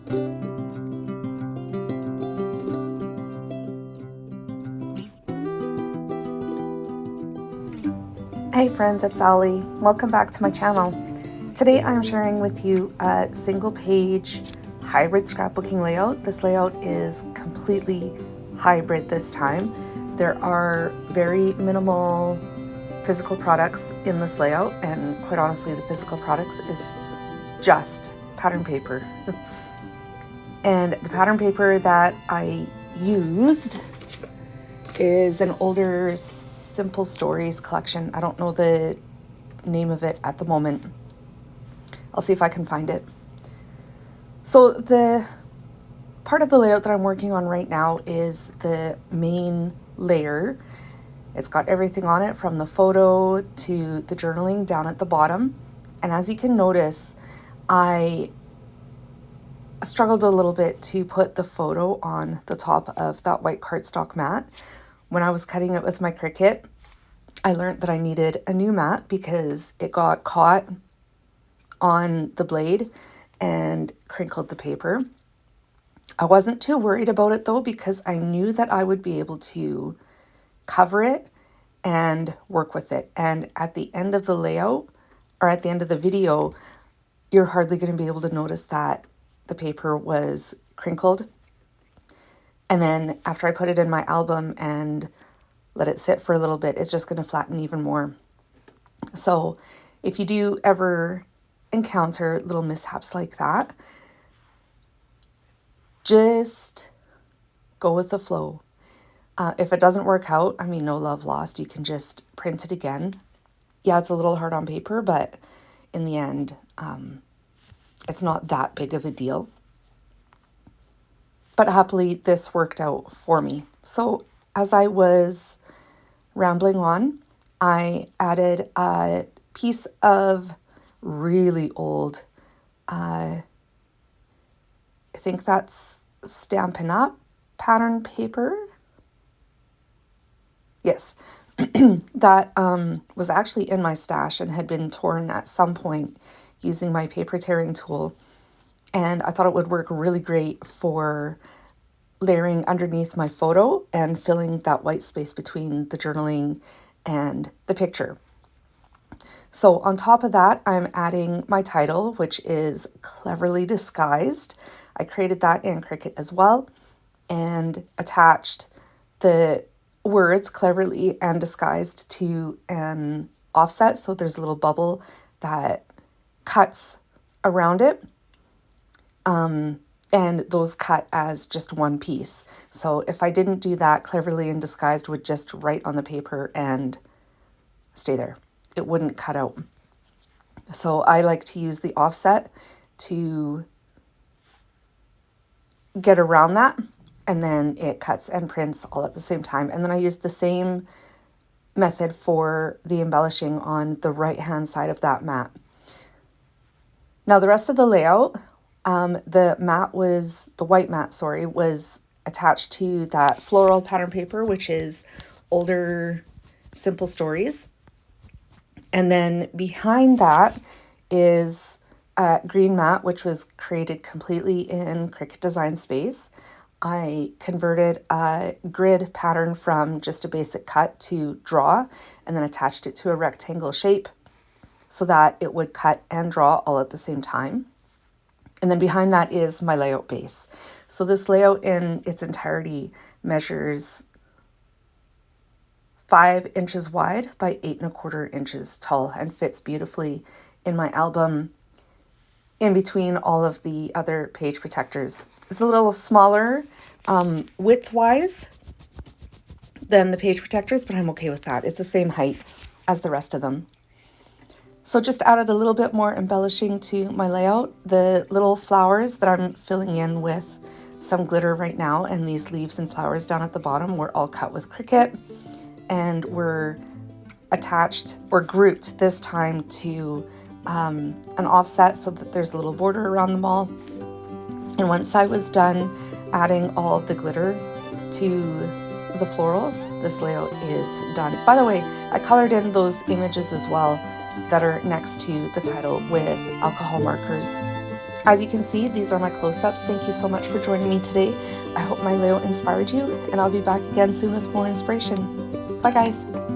Hey friends, it's Ali. Welcome back to my channel. Today I'm sharing with you a single page hybrid scrapbooking layout. This layout is completely hybrid this time. There are very minimal physical products in this layout, and quite honestly the physical products is just pattern paper. And the pattern paper that I used is an older Simple Stories collection. I don't know the name of it at the moment. I'll see if I can find it. So the part of the layout that I'm working on right now is the main layer. It's got everything on it from the photo to the journaling down at the bottom. And as you can notice, I struggled a little bit to put the photo on the top of that white cardstock mat. When I was cutting it with my Cricut, I learned that I needed a new mat because it got caught on the blade and crinkled the paper. I wasn't too worried about it though, because I knew that I would be able to cover it and work with it. And at the end of the layout, or at the end of the video, you're hardly going to be able to notice that the paper was crinkled. And then after I put it in my album and let it sit for a little bit, it's just going to flatten even more. So if you do ever encounter little mishaps like that, just go with the flow. If it doesn't work out, I mean, no love lost. You can just print it again. Yeah, it's a little hard on paper, but in the end, it's not that big of a deal. But happily, this worked out for me. So as I was rambling on, I added a piece of really old, I think that's Stampin' Up pattern paper. Yes, that was actually in my stash and had been torn at some point using my paper tearing tool. And I thought it would work really great for layering underneath my photo and filling that white space between the journaling and the picture. So on top of that, I'm adding my title, which is Cleverly Disguised. I created that in Cricut as well and attached the words cleverly and disguised to an offset. So there's a little bubble that cuts around it. And those cut as just one piece. So if I didn't do that, Cleverly and Disguised would just write on the paper and stay there. It wouldn't cut out. So I like to use the offset to get around that, and then it cuts and prints all at the same time. And then I use the same method for the embellishing on the right-hand side of that mat. Now the rest of the layout, the white mat, was attached to that floral pattern paper, which is older Simple Stories. And then behind that is a green mat, which was created completely in Cricut Design Space. I converted a grid pattern from just a basic cut to draw, and then attached it to a rectangle shape so that it would cut and draw all at the same time. And then behind that is my layout base. So this layout in its entirety measures 5 inches wide by 8¼ inches tall and fits beautifully in my album in between all of the other page protectors. It's a little smaller width-wise than the page protectors, but I'm okay with that. It's the same height as the rest of them. So just added a little bit more embellishing to my layout. The little flowers that I'm filling in with some glitter right now, and these leaves and flowers down at the bottom were all cut with Cricut and were attached or grouped this time to an offset so that there's a little border around them all. And once I was done adding all of the glitter to the florals, this layout is done. By the way, I colored in those images as well that are next to the title with alcohol markers As you can see, these are my close-ups. Thank you so much for joining me today. I hope my layout inspired you, and I'll be back again soon with more inspiration. Bye guys!